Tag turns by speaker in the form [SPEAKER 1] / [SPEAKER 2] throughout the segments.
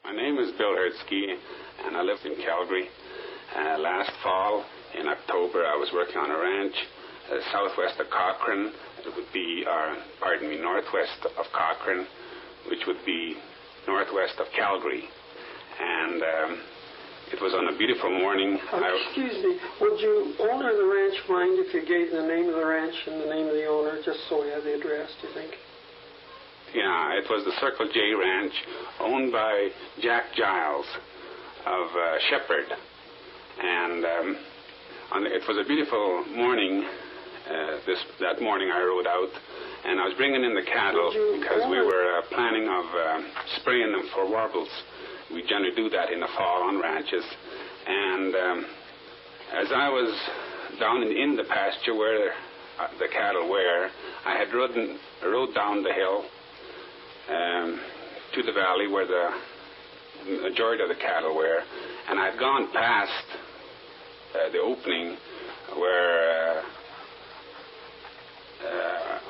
[SPEAKER 1] My name is Bill Hurtski, and I live in Calgary. Last fall, in October, I was working on a ranch southwest of Cochrane. It would be, northwest of Cochrane, which would be northwest of Calgary. And it was on a beautiful morning.
[SPEAKER 2] Excuse me, would you, owner of the ranch, mind if you gave the name of the ranch and the name of the owner, just so we have the address, do you think?
[SPEAKER 1] Yeah, it was the Circle J Ranch, owned by Jack Giles of Shepherd. And it was a beautiful morning. That morning I rode out, and I was bringing in the cattle because we were planning of spraying them for warbles. We generally do that in the fall on ranches. And as I was down in the pasture where the cattle were, I had rode down the hill to the valley where the majority of the cattle were, and I'd gone past the opening where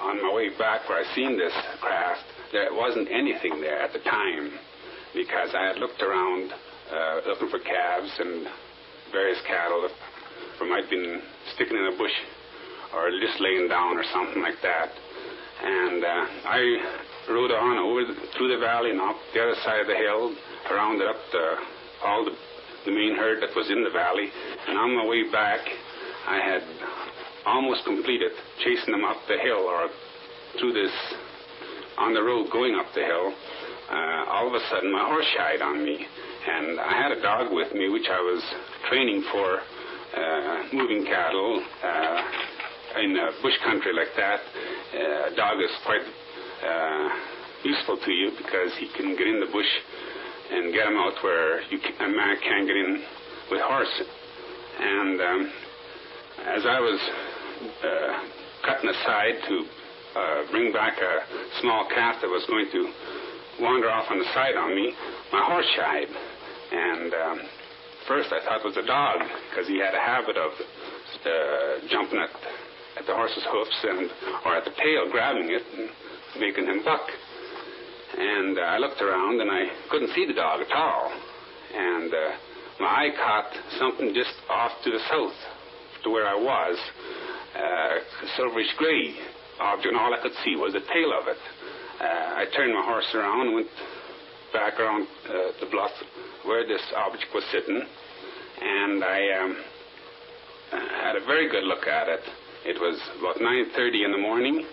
[SPEAKER 1] on my way back where I seen this craft, there wasn't anything there at the time, because I had looked around looking for calves and various cattle that might have been sticking in a bush or just laying down or something like that. And I rode on through the valley and up the other side of the hill, rounded up all the main herd that was in the valley, and on my way back I had almost completed chasing them up the hill or through this, on the road going up the hill. All of a sudden my horse shied on me, and I had a dog with me which I was training for moving cattle in bush country like that. A dog is quite useful to you because he can get in the bush and get them out where a man can't get in with horse. And as I was cutting aside to bring back a small calf that was going to wander off on the side on me, my horse shied. And first I thought it was a dog, because he had a habit of jumping at the horse's hoofs or at the tail, grabbing it and making him buck. And I looked around and I couldn't see the dog at all. And my eye caught something just off to the south to where I was, a silverish gray object, and all I could see was the tail of it. I turned my horse around and went back around the bluff where this object was sitting, and I had a very good look at it. It was about 9:30 in the morning,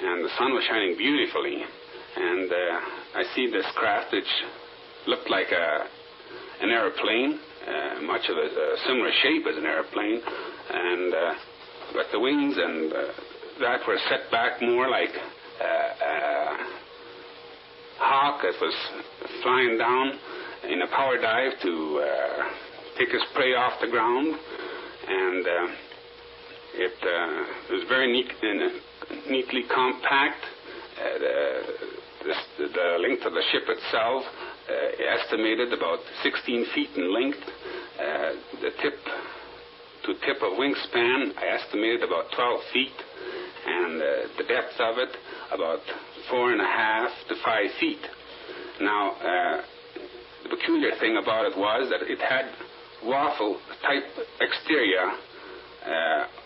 [SPEAKER 1] and the sun was shining beautifully. And I see this craft which looked like an airplane, much of a similar shape as an airplane, and but the wings and that were set back more like a hawk that was flying down in a power dive to take his prey off the ground. And it was very neatly compact. The length of the ship itself estimated about 16 feet in length. The tip to tip of wingspan I estimated about 12 feet, and the depth of it about 4.5 to 5 feet. Now, the peculiar thing about it was that it had waffle type exterior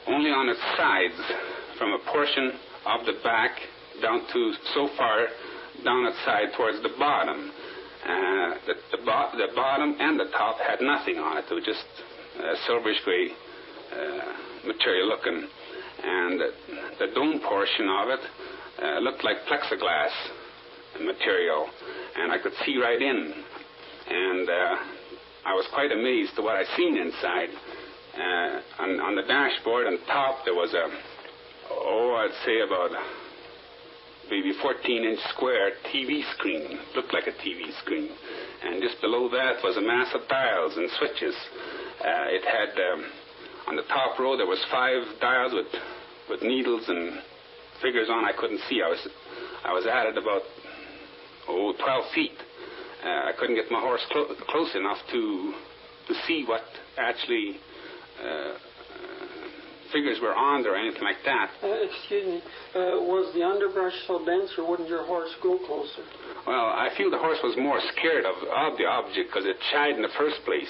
[SPEAKER 1] only on its sides, from a portion of the back down to so far down its side towards the bottom. The bottom and the top had nothing on it. It was just silverish gray material looking, and the dome portion of it looked like plexiglass material, and I could see right in. And I was quite amazed to what I seen inside. On the dashboard on top there was I'd say about maybe 14-inch square TV screen. Looked like a TV screen. And just below that was a mass of dials and switches. It had, on the top row, there was 5 dials with needles and figures on I couldn't see. I was at it about 12 feet. I couldn't get my horse close enough to see what actually figures were on there or anything like that.
[SPEAKER 2] Excuse me. Was the underbrush so dense, or wouldn't your horse go closer?
[SPEAKER 1] Well, I feel the horse was more scared of the object because it shied in the first place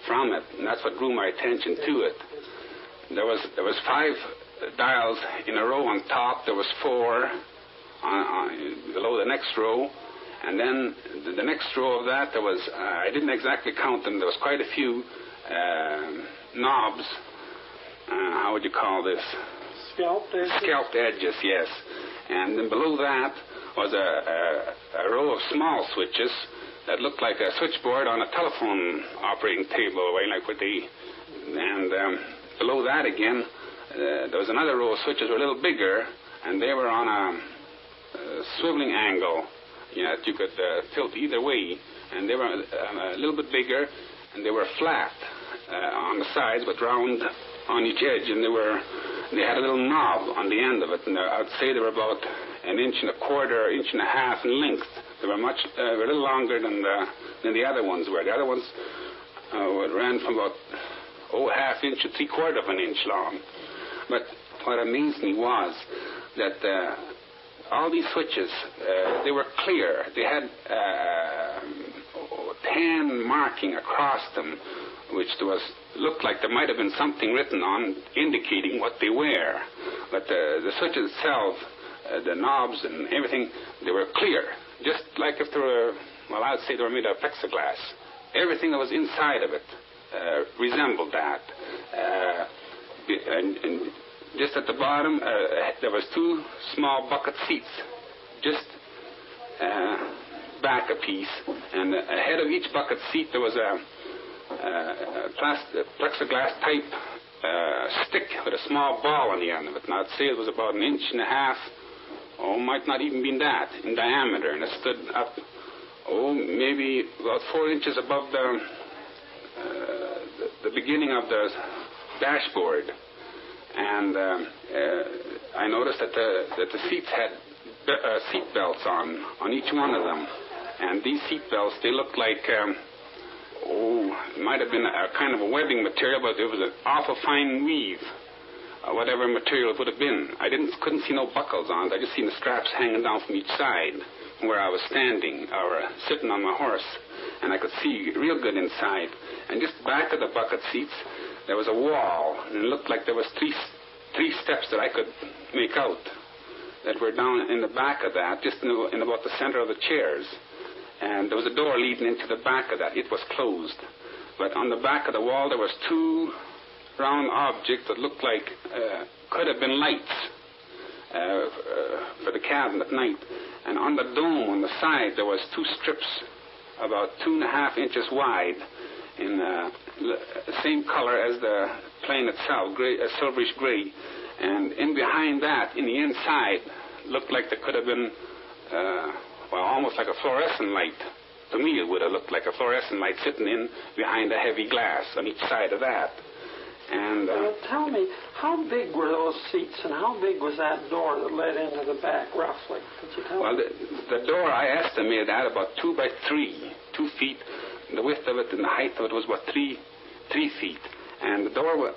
[SPEAKER 1] from it, and that's what drew my attention to it. There was 5 dials in a row on top. There was 4 below the next row, and then the next row of that there was I didn't exactly count them. There was quite a few knobs. How would you call this?
[SPEAKER 2] Scalped edges.
[SPEAKER 1] Scalped edges, yes. And then below that was a row of small switches that looked like a switchboard on a telephone operating table, like what they. And below that again, there was another row of switches were a little bigger, and they were on a swiveling angle. Yeah, that you could tilt either way, and they were a little bit bigger, and they were flat on the sides, but round on each edge, and they had a little knob on the end of it, and I'd say they were about 1.25 inches, 1.5 inches in length. They were a little longer than the other ones were. The other ones ran from about 0.5 inch to 3/4 inch long. But what amazed me was that all these switches, they were clear. They had tan marking across them, which looked like there might have been something written on indicating what they were. But the switches itself, the knobs and everything, they were clear. Just like if they were, well, I'd say they were made of plexiglass. Everything that was inside of it resembled that. And just at the bottom, there was 2 small bucket seats, just back a piece. And ahead of each bucket seat, there was a plexiglass type stick with a small ball on the end of it. And I'd say it was about 1.5 inches, might not even be that, in diameter. And it stood up, maybe about 4 inches above the beginning of the dashboard. And I noticed that the seats had seat belts on each one of them. And these seat belts, they looked like, it might have been a kind of a webbing material, but it was an awful fine weave, whatever material it would have been. I couldn't see no buckles on it. I just seen the straps hanging down from each side where I was standing or sitting on my horse. And I could see real good inside. And just back of the bucket seats, there was a wall, and it looked like there was three steps that I could make out that were down in the back of that, just in about the center of the chairs. And there was a door leading into the back of that. It was closed. But on the back of the wall, there was 2 round objects that looked like could have been lights for the cabin at night. And on the dome on the side, there was 2 strips about 2.5 inches wide in the same color as the plane itself, gray, silverish gray. And in behind that, in the inside, looked like there could have been, almost like a fluorescent light. To me, it would have looked like a fluorescent light sitting in behind a heavy glass on each side of that. And
[SPEAKER 2] tell me, how big were those seats, and how big was that door that led into the back, roughly? Could you tell me?
[SPEAKER 1] The door I estimated at about 2 by 3, 2 feet. The width of it and the height of it was about 3 feet. And the door was,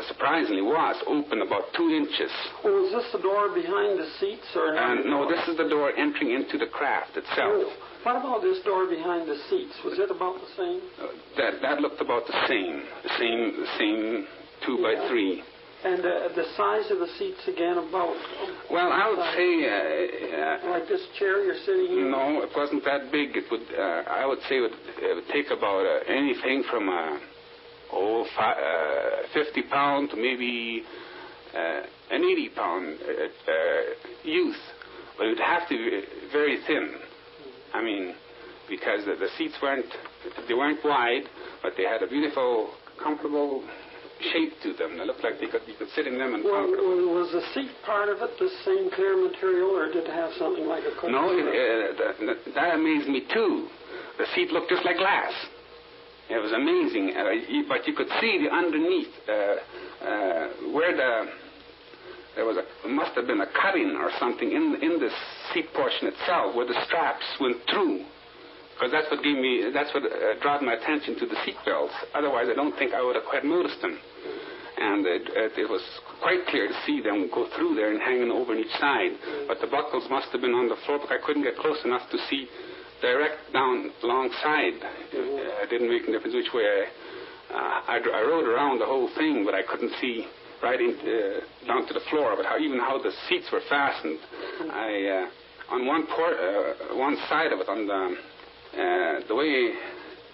[SPEAKER 1] surprisingly was open about 2 inches.
[SPEAKER 2] Oh, was this the door behind the seats, or not?
[SPEAKER 1] No, this is the door entering into the craft itself.
[SPEAKER 2] Oh. What about this door behind the seats? Was it about the same?
[SPEAKER 1] That looked about the same. The same 2 by 3. And
[SPEAKER 2] the size of the seats again about?
[SPEAKER 1] Well, I would say
[SPEAKER 2] like this chair you're sitting in?
[SPEAKER 1] No, it wasn't that big. It would. I would say it would take about anything from 50 pound to maybe an 80-pound youth, but it would have to be very thin. I mean, because the seats weren't wide, but they had a beautiful, comfortable shape to them. They looked like you could sit in them and comfortable.
[SPEAKER 2] Was the seat part of it the same clear material, or did it have something like a cushion?
[SPEAKER 1] No, that amazed me too. The seat looked just like glass. It was amazing, but you could see the underneath where there was must have been a cutting or something in this seat portion itself where the straps went through, because that's what brought my attention to the seat belts. Otherwise, I don't think I would have quite noticed them. and it was quite clear to see them go through there and hanging over on each side. But the buckles must have been on the floor, but I couldn't get close enough to see direct down alongside. It didn't make a difference which way I rode around the whole thing, but I couldn't see right down to the floor. But even how the seats were fastened, on one side of it, on the way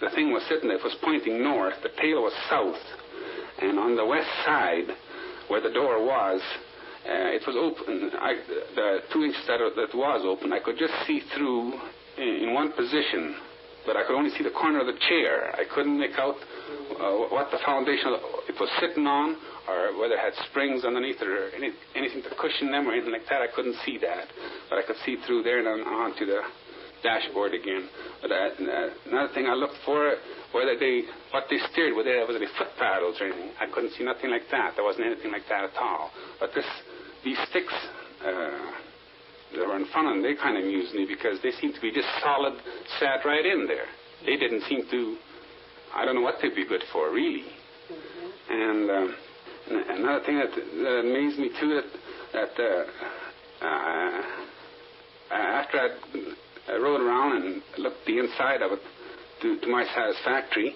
[SPEAKER 1] the thing was sitting, it was pointing north. The tail was south, and on the west side, where the door was, it was open. The 2 inches that was open, I could just see through in one position, but I could only see the corner of the chair. I couldn't make out what the foundation it was sitting on, or whether it had springs underneath or anything to cushion them or anything like that. I couldn't see that, but I could see through there and onto the dashboard again. But another thing I looked for, what they steered, was they foot paddles or anything. I couldn't see nothing like that. There wasn't anything like that at all. But these sticks that were in front of them, they kind of amused me because they seemed to be just solid, sat right in there. They didn't seem to, I don't know what they'd be good for, really. And another thing that amazed me too, that after I rode around and looked the inside of it to my satisfactory,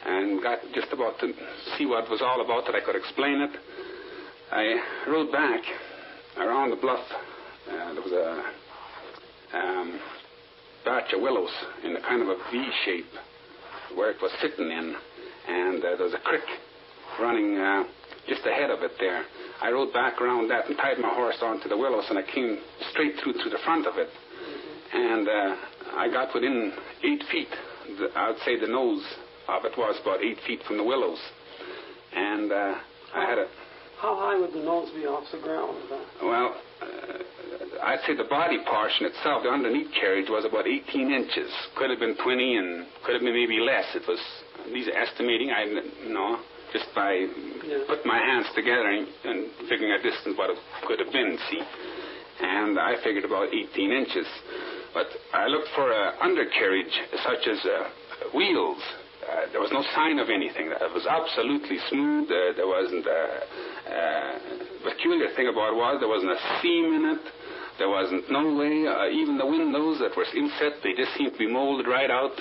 [SPEAKER 1] and got just about to see what it was all about, that I could explain it, I rode back around the bluff. There was a batch of willows in a kind of a V shape where it was sitting in, and there was a creek running just ahead of it there. I rode back around that and tied my horse onto the willows, and I came straight through to the front of it. And I got within 8 feet. I would say the nose of it was about 8 feet from the willows. And I had a...
[SPEAKER 2] How high would the nose be off the ground?
[SPEAKER 1] Well, I'd say the body portion itself, the underneath carriage, was about 18 inches. Could have been 20 and could have been maybe less. It was, these are estimating, just by putting my hands together and figuring a distance what it could have been, see. And I figured about 18 inches. But I looked for an undercarriage such as wheels. There was no sign of anything. It was absolutely smooth. There wasn't the peculiar thing about it was there wasn't a seam in it. There wasn't no way. Even the windows that were inset, they just seemed to be molded right out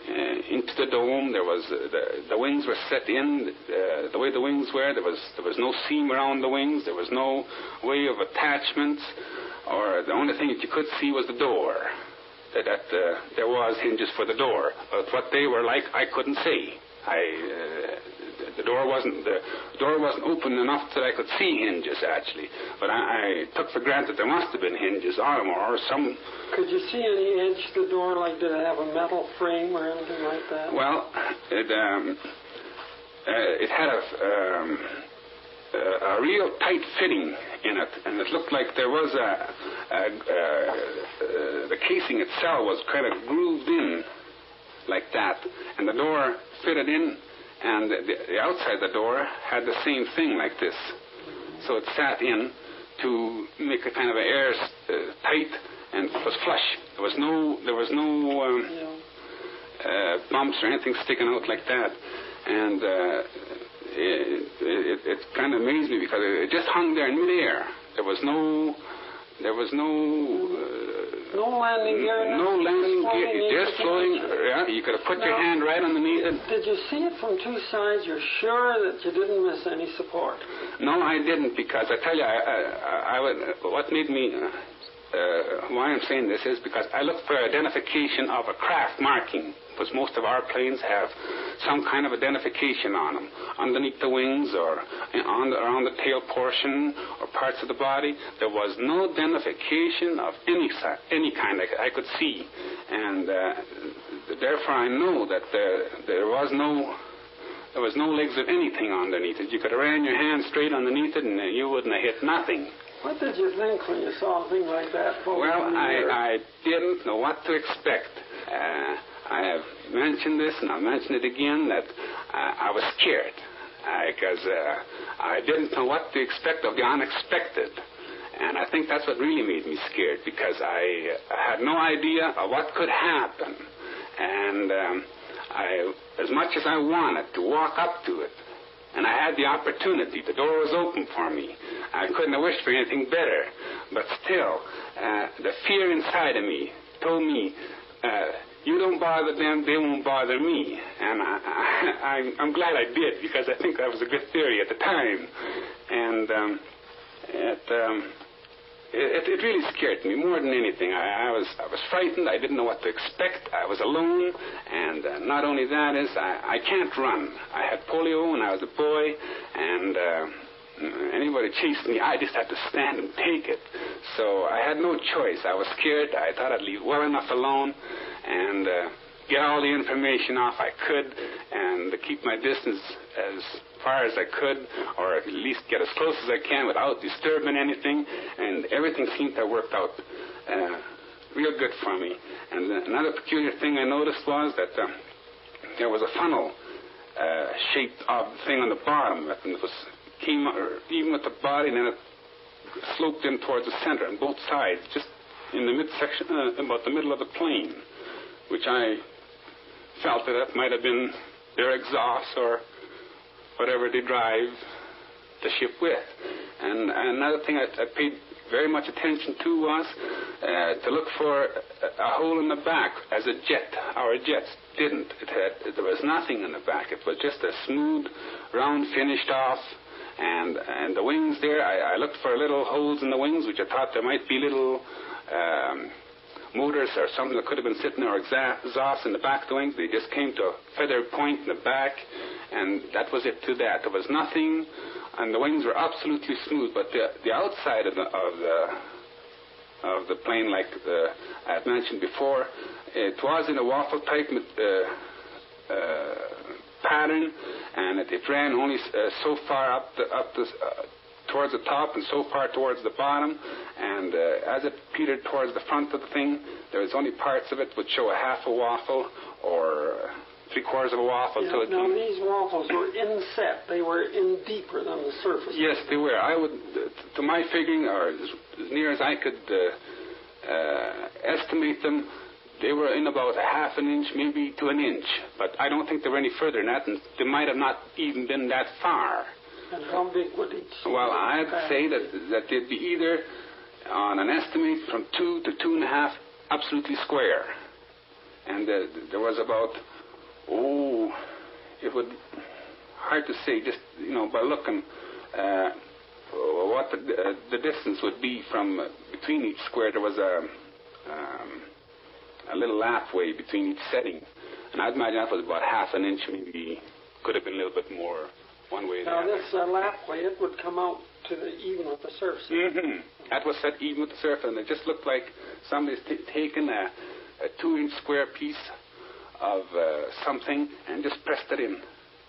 [SPEAKER 1] into the dome. There was the wings were set in the way the wings were. There was no seam around the wings. There was no way of attachments, or the only thing that you could see was the door. That there was hinges for the door, but what they were like, I couldn't see. The door wasn't open enough that I could see hinges actually. But I took for granted there must have been hinges or some.
[SPEAKER 2] Could you see any edge to the door? Like, did it have a metal frame or anything like that?
[SPEAKER 1] Well, it had a real tight fitting in it, and it looked like there was the casing itself was kind of grooved in like that, and the door fitted in, and the outside the door had the same thing like this. So it sat in to make a kind of an air tight, and it was flush. There was no bumps or anything sticking out like that, and it kind of amazed me because it just hung there in midair. There was no
[SPEAKER 2] landing gear.
[SPEAKER 1] No landing gear. Just floating. Yeah, you could have put your hand right underneath it.
[SPEAKER 2] Did you see it from two sides? You're sure that you didn't miss any support?
[SPEAKER 1] No, I didn't, because I tell you, what made me. Why I'm saying this is because I looked for identification of a craft marking, because most of our planes have some kind of identification on them, underneath the wings or around the tail portion or parts of the body. There was no identification of any kind I could see, and therefore I know that there was no legs of anything underneath it. You could have ran your hand straight underneath it and you wouldn't have hit nothing.
[SPEAKER 2] What did you think when you saw a thing like that?
[SPEAKER 1] Well, I didn't know what to expect. I have mentioned this, and I'll mention it again, that I was scared because I didn't know what to expect of the unexpected. And I think that's what really made me scared, because I had no idea of what could happen. And as much as I wanted to walk up to it And I had the opportunity. The door was open for me. I couldn't have wished for anything better. But still, the fear inside of me told me, you don't bother them, they won't bother me. And I'm glad I did, because I think that was a good theory at the time. And it really scared me more than anything. I was frightened. I didn't know what to expect. I was alone, and not only that is I can't run. I had polio when I was a boy, and anybody chased me, I just had to stand and take it. So I had no choice. I was scared. I thought I'd leave well enough alone and get all the information off I could and keep my distance as far as I could, or at least get as close as I can without disturbing anything, and everything seemed to have worked out real good for me. And another peculiar thing I noticed was that there was a funnel shaped thing on the bottom, and it came even with the body, and then it sloped in towards the center on both sides, just in the midsection, about the middle of the plane, which I felt that might have been their exhaust or whatever they drive the ship with. And another thing I paid very much attention to was to look for a hole in the back, as a jet. Our jets didn't. There was nothing in the back. It was just a smooth, round, finished off. And the wings there, I looked for little holes in the wings, which I thought there might be little motors or something that could have been sitting or exhaust in the back of the wings. They just came to a feather point in the back, and that was it to that. There was nothing, and the wings were absolutely smooth. But the outside of the plane, like I had mentioned before, it was in a waffle type pattern, and it ran only so far up towards the top and so far towards the bottom, and as it petered towards the front of the thing, there was only parts of it would show a half a waffle or three-quarters of a waffle.
[SPEAKER 2] Yeah, now these waffles were inset. They were in deeper than the surface.
[SPEAKER 1] Yes, they were. I would, to my figuring, or as near as I could estimate them, they were in about a half an inch, maybe to an inch. But I don't think they were any further than that, and they might have not even been that far.
[SPEAKER 2] And how big would each?
[SPEAKER 1] Well, I'd say that they'd be either, on an estimate, from 2 to 2.5 absolutely square. And there was about, it would, hard to say, just, by looking what the distance would be from between each square. There was a little lathway between each setting. And I'd imagine that was about half an inch, maybe, could have been a little bit more one way.
[SPEAKER 2] Now, this lathway, it would come out to even with the surface.
[SPEAKER 1] Mm-hmm. That was set even with the surface, and it just looked like somebody's taken a 2-inch square piece of something and just pressed it in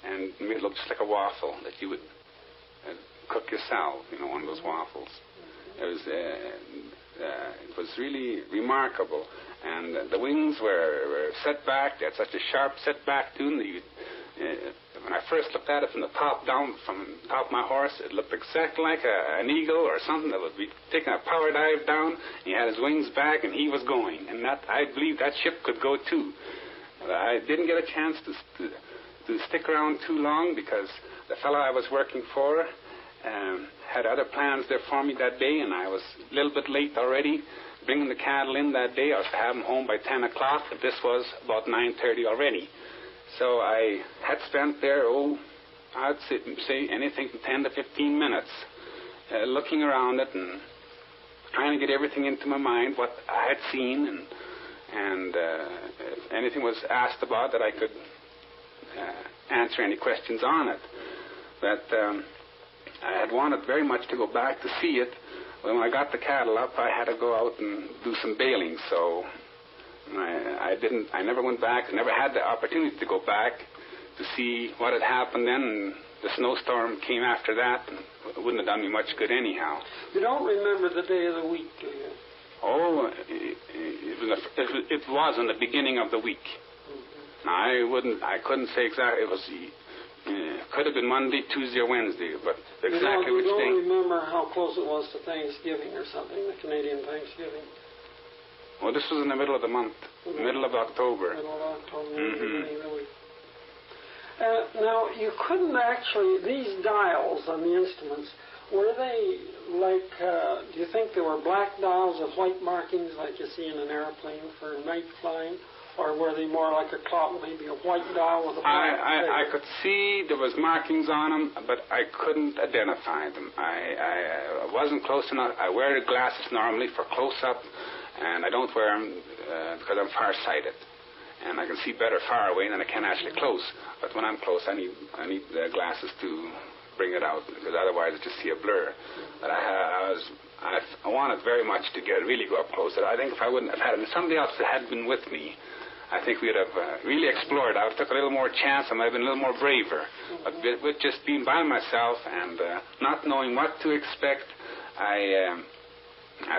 [SPEAKER 1] and made it look just like a waffle that you would cook yourself, one of those waffles. It was really remarkable. And the wings were set back. They had such a sharp set back to them. When I first looked at it from the top down, from the top of my horse, it looked exactly like an eagle or something that would be taking a power dive down. He had his wings back, and he was going. And I believe that ship could go too. I didn't get a chance to stick around too long because the fellow I was working for had other plans there for me that day, and I was a little bit late already bringing the cattle in that day. I was to have them home by 10 o'clock, but this was about 9:30 already. So I had spent there, I'd say anything from 10 to 15 minutes looking around it and trying to get everything into my mind, what I had seen, and if anything was asked about that I could answer any questions on it. But I had wanted very much to go back to see it. When I got the cattle up, I had to go out and do some bailing, so I never went back. I never had the opportunity to go back to see what had happened then. And the snowstorm came after that, and it wouldn't have done me much good anyhow.
[SPEAKER 2] You don't remember the day of the week, do you?
[SPEAKER 1] Oh, it was in the beginning of the week. Mm-hmm. Now, I couldn't say exactly. It was. Could have been Monday, Tuesday, or Wednesday, but exactly which day.
[SPEAKER 2] You don't remember how close it was to Thanksgiving or something, the Canadian Thanksgiving?
[SPEAKER 1] Well, this was in the middle of the month, middle of October.
[SPEAKER 2] Middle of October,
[SPEAKER 1] mm-hmm.
[SPEAKER 2] beginning of the week. Now, you couldn't actually, these dials on the instruments, were they like, do you think they were black dials with white markings like you see in an airplane for night flying? Or were they more like a clock, maybe a white dial with a black
[SPEAKER 1] I could see there was markings on them, but I couldn't identify them. I wasn't close enough. I wear the glasses normally for close-up, and I don't wear them because I'm far-sighted. And I can see better far away than I can actually close. But when I'm close, I need the glasses to bring it out, because otherwise I just see a blur. But I wanted very much to really go up close. I think if I wouldn't have had it, somebody else that had been with me, I think we'd have really explored. I would have took a little more chance. I might have been a little more braver. But with just being by myself and not knowing what to expect, I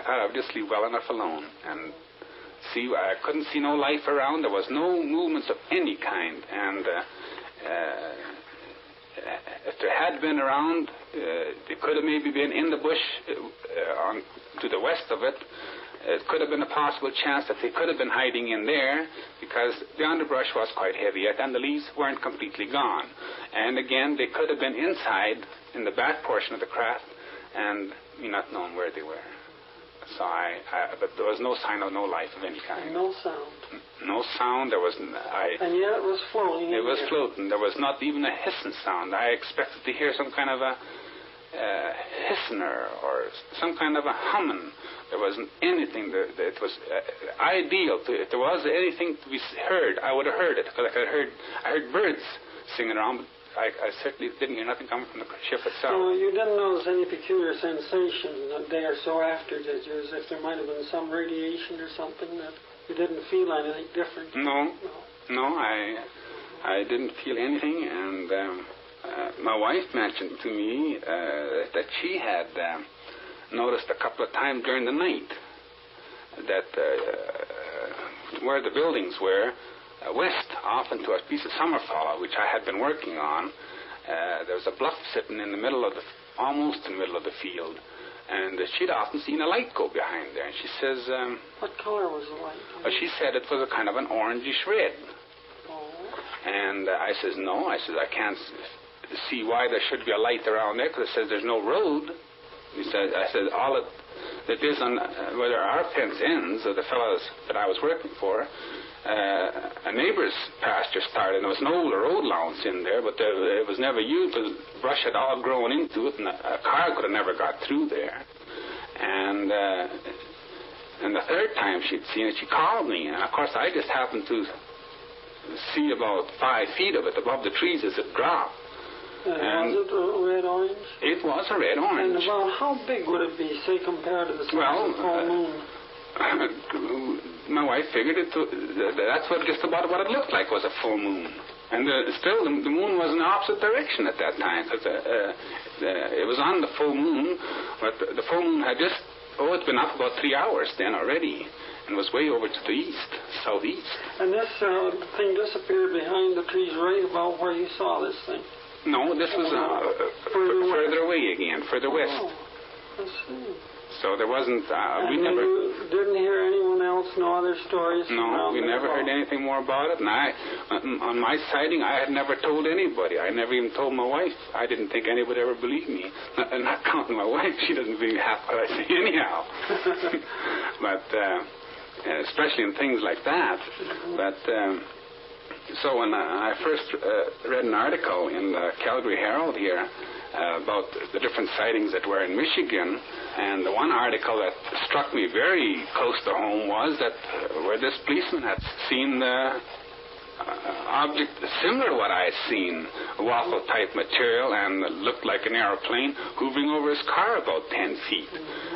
[SPEAKER 1] thought I would just leave well enough alone. And I couldn't see no life around. There was no movements of any kind. And if there had been around, they could have maybe been in the bush to the west of it. It could have been a possible chance that they could have been hiding in there, because the underbrush was quite heavy yet and the leaves weren't completely gone. And again, they could have been inside in the back portion of the craft and me not knowing where they were. So but there was no sign of no life of any kind.
[SPEAKER 2] No sound.
[SPEAKER 1] No sound. There was.
[SPEAKER 2] And yet it was floating.
[SPEAKER 1] It was floating. There was not even a hissing sound. I expected to hear some kind of a hissing or some kind of a humming. There wasn't anything that was ideal. If there was anything to be heard, I would have heard it, because I heard birds singing around. But I certainly didn't hear nothing coming from the ship itself.
[SPEAKER 2] So you didn't notice any peculiar sensation a day or so after, did you? As if there might have been some radiation or something that you didn't feel anything different?
[SPEAKER 1] No, I didn't feel anything, and my wife mentioned to me that she had noticed a couple of times during the night that where the buildings were, west off into a piece of summer follow, which I had been working on, there was a bluff sitting in the middle of almost in the middle of the field, and she'd often seen a light go behind there. And she says,
[SPEAKER 2] what color was the light?
[SPEAKER 1] She said it was a kind of an orangish red.
[SPEAKER 2] Oh.
[SPEAKER 1] And I says, no. I says, I can't see why there should be a light around there, because it says there's no road. I said, all it is on where our fence ends, or the fellows that I was working for, a neighbor's pasture started, and there was an old road allowance in there, but it was never used. The brush had all grown into it, and a car could have never got through there. And the third time she'd seen it, she called me, and of course I just happened to see about 5 feet of it above the trees as it dropped.
[SPEAKER 2] And was it a red-orange?
[SPEAKER 1] It was a red-orange.
[SPEAKER 2] And about how big would it be, say, compared to the size of the full moon?
[SPEAKER 1] My wife figured that's just about what it looked like, was a full moon. And still, the moon was in the opposite direction at that time, because it was on the full moon, but the full moon had it's been up about 3 hours then already, and was way over to the southeast. And
[SPEAKER 2] this thing disappeared behind the trees right about where you saw this thing?
[SPEAKER 1] No, this was further away again, further west.
[SPEAKER 2] Oh, I see.
[SPEAKER 1] So there wasn't. We never.
[SPEAKER 2] You didn't hear anyone else, no other stories?
[SPEAKER 1] No, we never heard anything more about it. And on my sighting, I had never told anybody. I never even told my wife. I didn't think anybody would ever believe me. Not counting my wife, she doesn't believe half what I say anyhow. But especially in things like that. But. So when I first read an article in the Calgary Herald here about the different sightings that were in Michigan, and the one article that struck me very close to home was that where this policeman had seen the object similar to what I had seen, a waffle-type material, and looked like an airplane hovering over his car about 10 feet.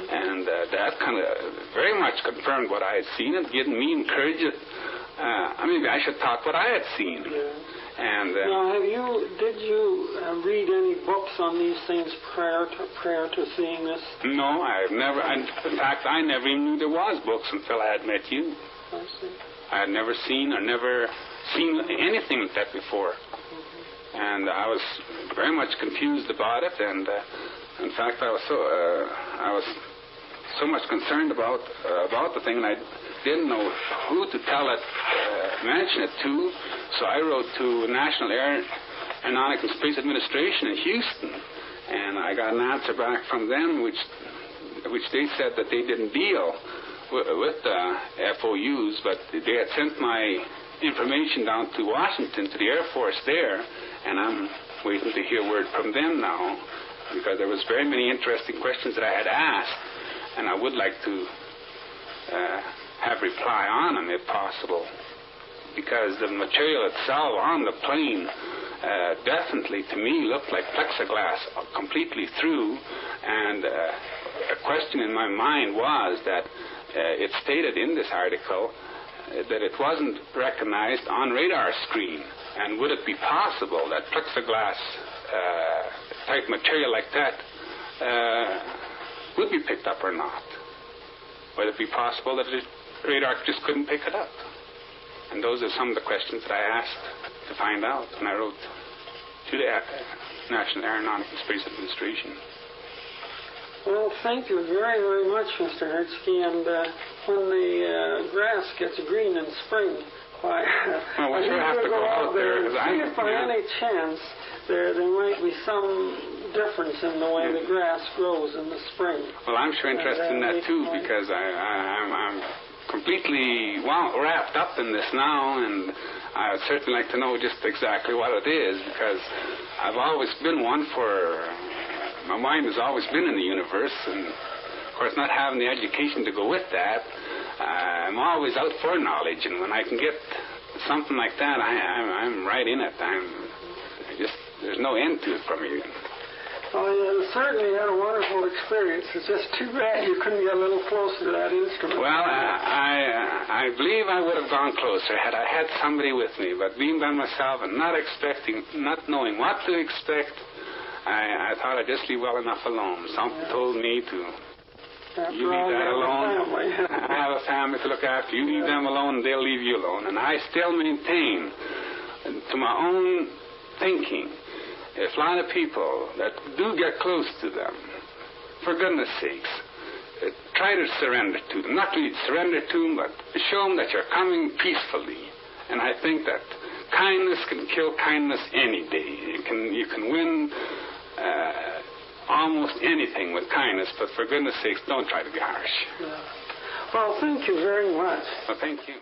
[SPEAKER 1] And that kind of very much confirmed what I had seen and given me encouragement. Maybe I should talk what I had seen.
[SPEAKER 2] Yeah.
[SPEAKER 1] And
[SPEAKER 2] now, did you read any books on these things prior to seeing this?
[SPEAKER 1] No, I've never. In fact, I never even knew there was books until I had met you.
[SPEAKER 2] I see.
[SPEAKER 1] I had never seen anything like that before, and I was very much confused about it. And in fact, I was so much concerned about the thing, and I didn't know who to mention it to, so I wrote to National Aeronautics and Space Administration in Houston, and I got an answer back from them which they said that they didn't deal with FOUs, but they had sent my information down to Washington, to the Air Force there, and I'm waiting to hear word from them now, because there was very many interesting questions that I had asked, and I would like to have reply on them if possible, because the material itself on the plane definitely to me looked like plexiglass completely through, and a question in my mind was that it stated in this article that it wasn't recognized on radar screen, and would it be possible that plexiglass type material like that would be picked up or not? Would it be possible that radar just couldn't pick it up? And those are some of the questions that I asked to find out when I wrote to the National Aeronautics and Space Administration.
[SPEAKER 2] Well, thank you very, very much, Mr. Hurtski. And when the grass gets green in spring, why,
[SPEAKER 1] well, I have to go out there
[SPEAKER 2] and see if by any chance there might be some difference in the way the grass grows in the spring.
[SPEAKER 1] Well, I'm sure interested in that too, because I'm completely wrapped up in this now, and I'd certainly like to know just exactly what it is, because I've always been one for... My mind has always been in the universe, and of course not having the education to go with that, I'm always out for knowledge, and when I can get something like that, I'm right in it. There's no end to it for me.
[SPEAKER 2] Well, you certainly had a wonderful experience. It's just too bad you couldn't get a little closer to that instrument.
[SPEAKER 1] Well, I believe I would have gone closer had I had somebody with me, but being by myself and not knowing what to expect, I thought I'd just leave well enough alone. Something told me to you leave that alone. I have a family to look after. You leave them alone, and they'll leave you alone. And I still maintain, to my own thinking, if a lot of people that do get close to them, for goodness sakes, try to surrender to them. Not really surrender to them, but show them that you're coming peacefully. And I think that kindness can kill kindness any day. You can win almost anything with kindness, but for goodness sakes, don't try to be harsh.
[SPEAKER 2] Well, thank you very much.
[SPEAKER 1] Well, thank you.